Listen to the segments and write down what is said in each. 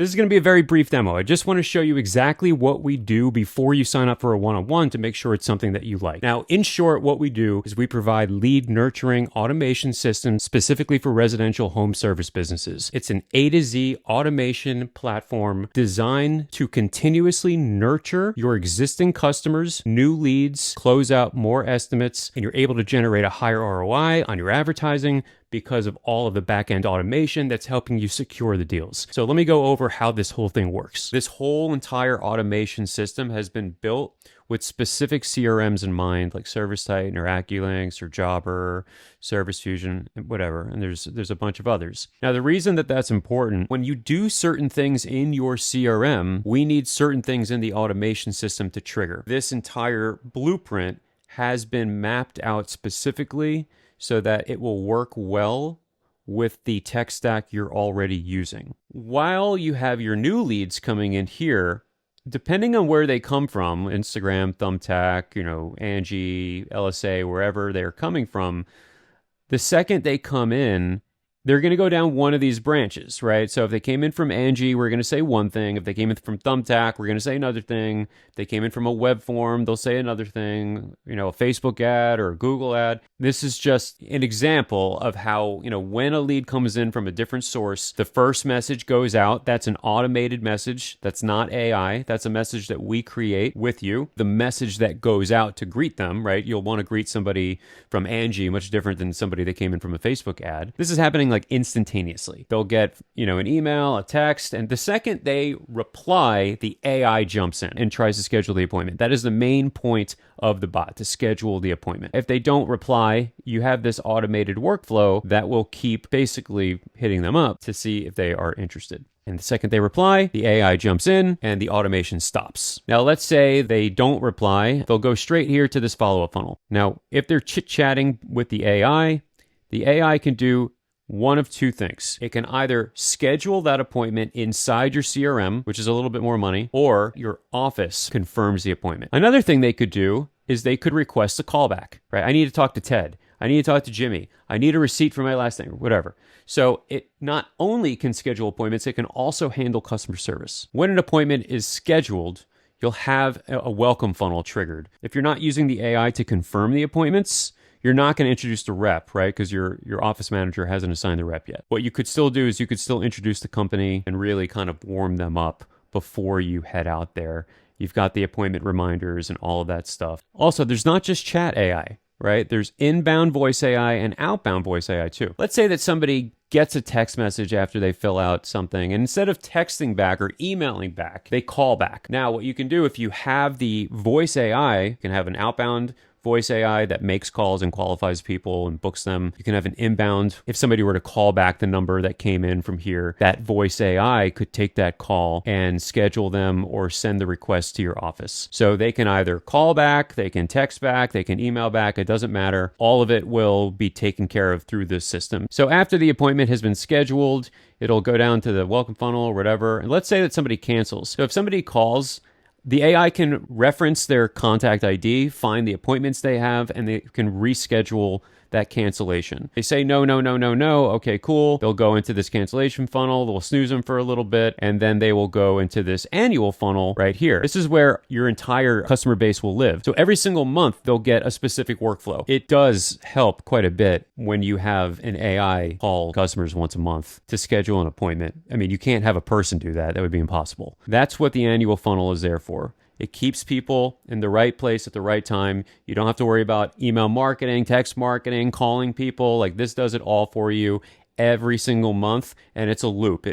This is going to be a very brief demo. I just want to show you exactly what we do before you sign up for a one-on-one to make sure it's something that you like. Now, in short, what we do is we provide lead nurturing automation systems specifically for residential home service businesses. It's an A to Z automation platform designed to continuously nurture your existing customers, new leads, close out more estimates, and you're able to generate a higher ROI on your advertising because of all of the back-end automation that's helping you secure the deals. So let me go over how this whole thing works. This whole entire automation system has been built with specific CRMs in mind, like ServiceTitan or AccuLynx or Jobber, Service Fusion, whatever. And there's a bunch of others. Now, the reason that that's important, when you do certain things in your CRM, we need certain things in the automation system to trigger. This entire blueprint has been mapped out specifically so that it will work well with the tech stack you're already using. While you have your new leads coming in here, depending on where they come from, Instagram, Thumbtack, Angie, LSA, wherever they're coming from, the second they come in, they're going to go down one of these branches, right? So if they came in from Angie, we're going to say one thing. If they came in from Thumbtack, we're going to say another thing. If they came in from a web form, they'll say another thing, a Facebook ad or a Google ad. This is just an example of how, when a lead comes in from a different source, the first message goes out. That's an automated message. That's not AI. That's a message that we create with you. The message that goes out to greet them, right? You'll want to greet somebody from Angie much different than somebody that came in from a Facebook ad. This is happening like instantaneously. They'll get, an email, a text, and the second they reply, the AI jumps in and tries to schedule the appointment. That is the main point of the bot, to schedule the appointment. If they don't reply, you have this automated workflow that will keep basically hitting them up to see if they are interested. And the second they reply, the AI jumps in and the automation stops. Now, let's say they don't reply. They'll go straight here to this follow-up funnel. Now, if they're chit-chatting with the AI can do one of two things. It can either schedule that appointment inside your CRM, which is a little bit more money, or your office confirms the appointment. Another thing they could do is they could request a callback, right? I need to talk to Ted. I need to talk to Jimmy. I need a receipt for my last name, whatever. So it not only can schedule appointments, it can also handle customer service. When an appointment is scheduled, you'll have a welcome funnel triggered. If you're not using the AI to confirm the appointments, you're not going to introduce the rep, right? Because your office manager hasn't assigned the rep yet. What you could still do is you could still introduce the company and really kind of warm them up before you head out there. You've got the appointment reminders and all of that stuff. Also, there's not just chat AI, right? There's inbound voice AI and outbound voice AI too. Let's say that somebody gets a text message after they fill out something, and instead of texting back or emailing back, they call back. Now, what you can do if you have the voice AI, you can have an outbound voice AI that makes calls and qualifies people and books them. You can have an inbound. If somebody were to call back the number that came in from here, that voice AI could take that call and schedule them or send the request to your office. So they can either call back, they can text back, they can email back. It doesn't matter. All of it will be taken care of through this system. So after the appointment has been scheduled, it'll go down to the welcome funnel or whatever. And let's say that somebody cancels. So if somebody calls, the AI can reference their contact ID, find the appointments they have, and they can reschedule that cancellation. They say no. Okay, cool. They'll go into this cancellation funnel. They'll snooze them for a little bit, and then they will go into this annual funnel right here. This is where your entire customer base will live. So every single month, they'll get a specific workflow. It does help quite a bit when you have an AI call customers once a month to schedule an appointment. I mean, you can't have a person do that. That would be impossible. That's what the annual funnel is there for. It keeps people in the right place at the right time. You don't have to worry about email marketing, text marketing, calling people. Like, this does it all for you every single month, and it's a loop.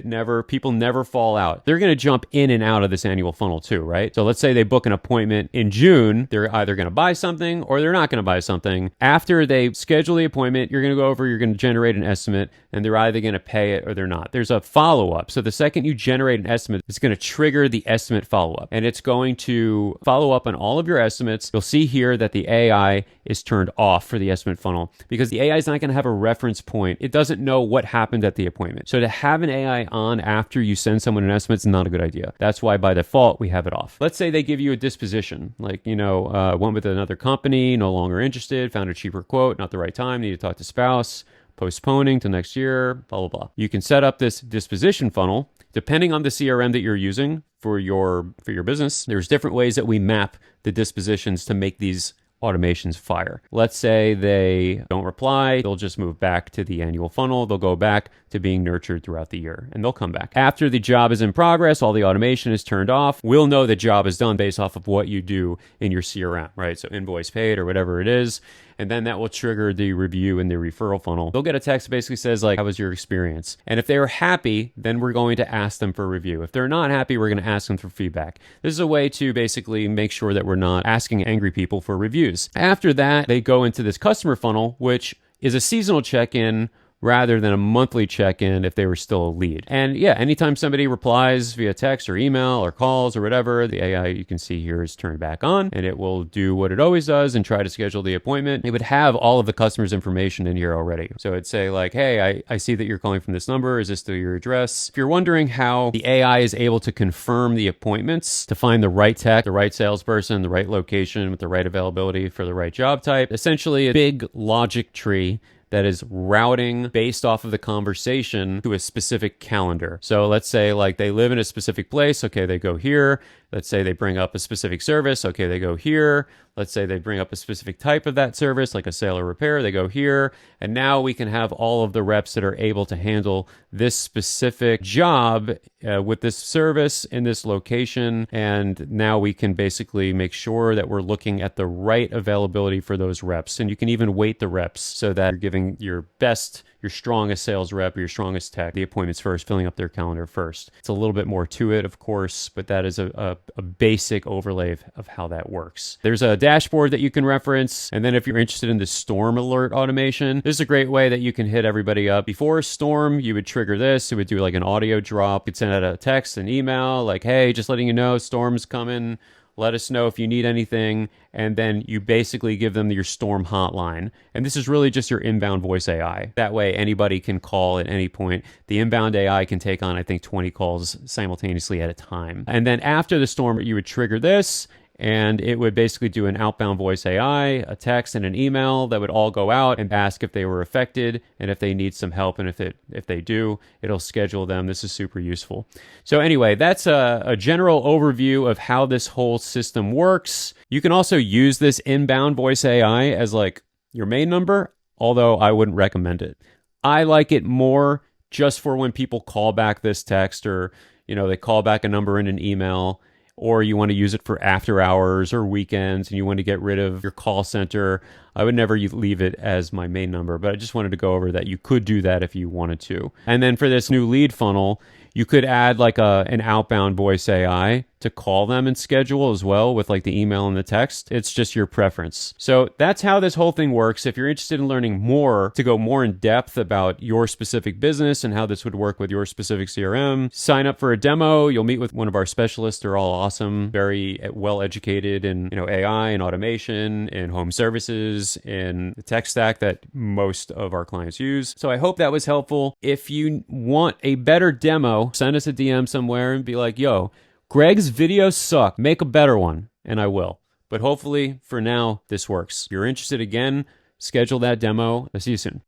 People never fall out. They're going to jump in and out of this annual funnel too, right? So let's say they book an appointment in June. They're either going to buy something or they're not going to buy something. After they schedule the appointment, you're going to go over, you're going to generate an estimate, and they're either going to pay it or they're not. There's a follow-up. So the second you generate an estimate, it's going to trigger the estimate follow-up, and it's going to follow up on all of your estimates. You'll see here that the AI is turned off for the estimate funnel because the AI is not going to have a reference point. It doesn't know what happened at the appointment. So to have an AI on after you send someone an estimate is not a good idea. That's why by default, we have it off. Let's say they give you a disposition, like, went with another company, no longer interested, found a cheaper quote, not the right time, need to talk to spouse, postponing to next year, blah, blah, blah. You can set up this disposition funnel depending on the CRM that you're using for your business. There's different ways that we map the dispositions to make these automations fire. Let's say they don't reply, they'll just move back to the annual funnel. They'll go back to being nurtured throughout the year, and they'll come back. After the job is in progress, all the automation is turned off, we'll know the job is done based off of what you do in your CRM, right? So invoice paid or whatever it is. And then that will trigger the review in the referral funnel. They'll get a text that basically says like, how was your experience? And if they were happy, then we're going to ask them for a review. If they're not happy, we're going to ask them for feedback. This is a way to basically make sure that we're not asking angry people for reviews. After that, they go into this customer funnel, which is a seasonal check-in rather than a monthly check-in if they were still a lead. And yeah, anytime somebody replies via text or email or calls or whatever, the AI you can see here is turned back on, and it will do what it always does and try to schedule the appointment. It would have all of the customer's information in here already. So it'd say like, hey, I see that you're calling from this number. Is this still your address? If you're wondering how the AI is able to confirm the appointments, to find the right tech, the right salesperson, the right location with the right availability for the right job type, essentially a big logic tree that is routing based off of the conversation to a specific calendar. So let's say like they live in a specific place. Okay, they go here. Let's say they bring up a specific service. Okay, they go here. Let's say they bring up a specific type of that service, like a sale or repair. They go here. And now we can have all of the reps that are able to handle this specific job with this service in this location. And now we can basically make sure that we're looking at the right availability for those reps. And you can even weight the reps so that you're giving your best, your strongest sales rep or your strongest tech the appointments first, filling up their calendar first. It's a little bit more to it, of course, but that is a basic overlay of how that works. There's a dashboard that you can reference. And then if you're interested in the storm alert automation, this is a great way that you can hit everybody up. Before a storm, you would trigger this. It would do like an audio drop. You'd send out a text, an email, like, hey, just letting you know, storm's coming. Let us know if you need anything. And then you basically give them your storm hotline. And this is really just your inbound voice AI. That way, anybody can call at any point. The inbound AI can take on, I think, 20 calls simultaneously at a time. And then after the storm, you would trigger this, and it would basically do an outbound voice AI, a text, and an email that would all go out and ask if they were affected and if they need some help. And if they do, it'll schedule them. This is super useful. So anyway, that's a general overview of how this whole system works. You can also use this inbound voice AI as like your main number, although I wouldn't recommend it. I like it more just for when people call back this text, or, you know, they call back a number in an email, or you want to use it for after hours or weekends and you want to get rid of your call center. I would never leave it as my main number, but I just wanted to go over that you could do that if you wanted to. And then for this new lead funnel, you could add like an outbound voice AI to call them and schedule as well with like the email and the text. It's just your preference. So that's how this whole thing works. If you're interested in learning more, to go more in depth about your specific business and how this would work with your specific CRM, sign up for a demo. You'll meet with one of our specialists. They're all awesome, very well educated in, you know, AI and automation and home services and the tech stack that most of our clients use. So I hope that was helpful. If you want a better demo, send us a DM somewhere and be like, yo, Greg's videos suck. Make a better one. And I will. But hopefully for now, this works. If you're interested, again, schedule that demo. I'll see you soon.